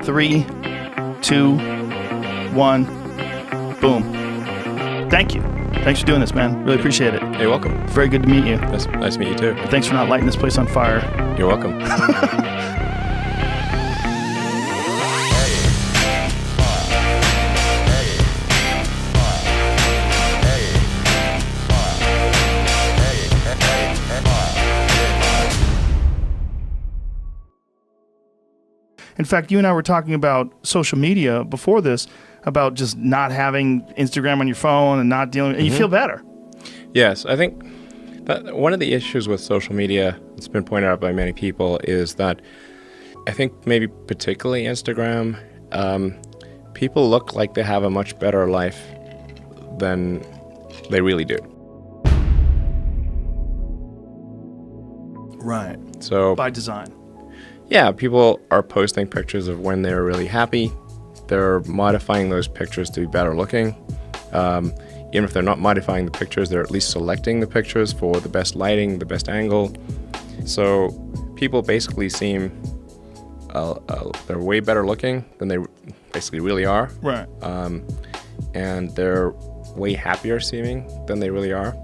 Three, 2, 1, boom. Thank you. Thanks for doing this, man. Really appreciate it. You're welcome. Very good to meet you. Nice to meet you too. Thanks for not lighting this place on fire. You're welcome. In fact, you and I were talking about social media before this, about just not having Instagram on your phone and not dealing, and you feel better. Yes, I think that one of the issues with social media that's been pointed out by many people is that I think maybe particularly Instagram, people look like they have a much better life than they really do. Right. So by design. Yeah, people are posting pictures of when they're really happy. They're modifying those pictures to be better looking. Even if they're not modifying the pictures, they're at least selecting the pictures for the best lighting, the best angle. So people basically seem they're way better looking than they basically really are. Right. And they're way happier seeming than they really are.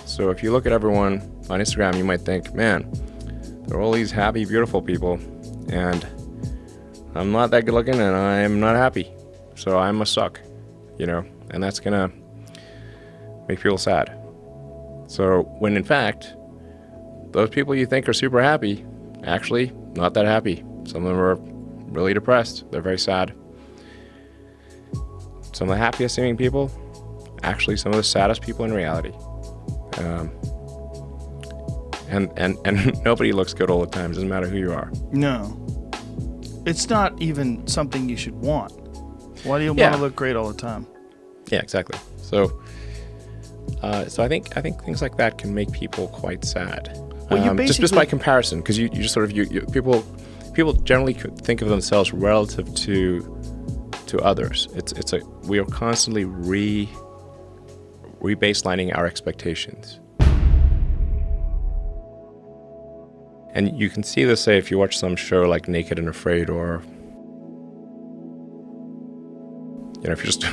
So if you look at everyone on Instagram, you might think, man, there are all these happy, beautiful people, and I'm not that good looking and I'm not happy. So I must suck, and that's gonna make people sad. So when in fact, those people you think are super happy, actually not that happy. Some of them are really depressed. They're very sad. Some of the happiest seeming people, actually some of the saddest people in reality. And nobody looks good all the time. It doesn't matter who you are. No. It's not even something you should want. Why do you want to look great all the time? Yeah, exactly. So I think things like that can make people quite sad. Well, just by comparison, because you just sort of people generally think of themselves relative to others. We are constantly rebaselining our expectations. And you can see this, say, if you watch some show like Naked and Afraid, or if you just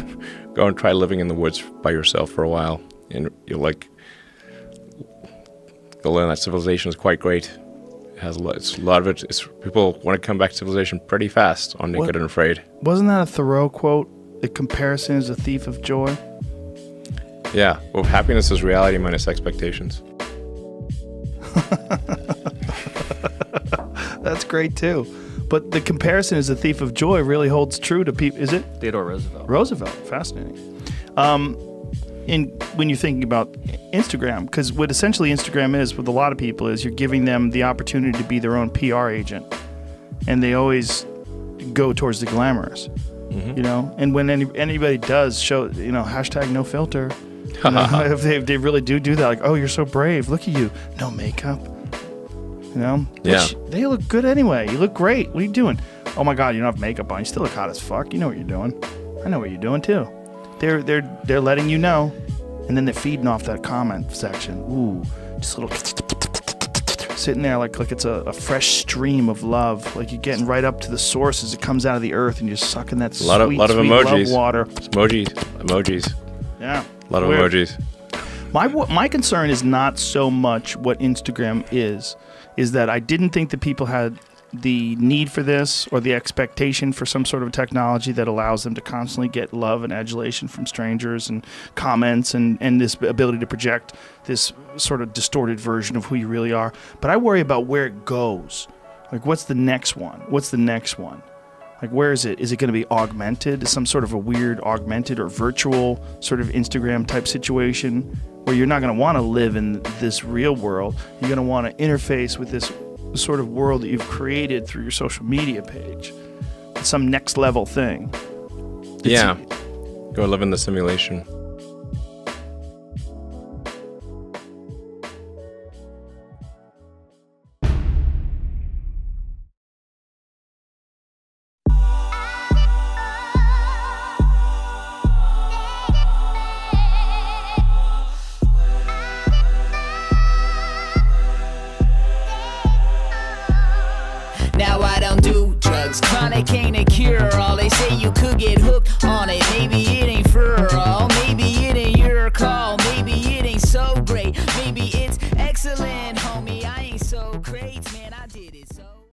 go and try living in the woods by yourself for a while, and you'll learn that civilization is quite great. It has a lot of it. People want to come back to civilization pretty fast on Naked and Afraid. Wasn't that a Thoreau quote? The comparison is a thief of joy. Yeah. Well, happiness is reality minus expectations. That's great too. But the comparison is a thief of joy really holds true to people. Is it? Theodore Roosevelt. Roosevelt. Fascinating. When you're thinking about Instagram, because what essentially Instagram is with a lot of people is you're giving them the opportunity to be their own PR agent. And they always go towards the glamorous, And when anybody does show, hashtag no filter, if they really do that, like, oh, you're so brave. Look at you. No makeup. Yeah. They look good anyway. You look great. What are you doing? Oh my God, you don't have makeup on. You still look hot as fuck. You know what you're doing. I know what you're doing too. They're letting you know, and then they're feeding off that comment section. Ooh, just a little sitting there like it's a fresh stream of love. Like you're getting right up to the source as it comes out of the earth, and you're sucking that sweet emojis. Love water. Emojis. Yeah. A lot of emojis. My concern is not so much what Instagram is that I didn't think that people had the need for this or the expectation for some sort of technology that allows them to constantly get love and adulation from strangers and comments and this ability to project this sort of distorted version of who you really are. But I worry about where it goes. Like, what's the next one? Like, where is it? Is it going to be augmented? Some sort of a weird augmented or virtual sort of Instagram type situation where you're not going to want to live in this real world. You're going to want to interface with this sort of world that you've created through your social media page. It's some next level thing. Go live in the simulation. drugs. Chronic ain't a cure all. They say you could get hooked on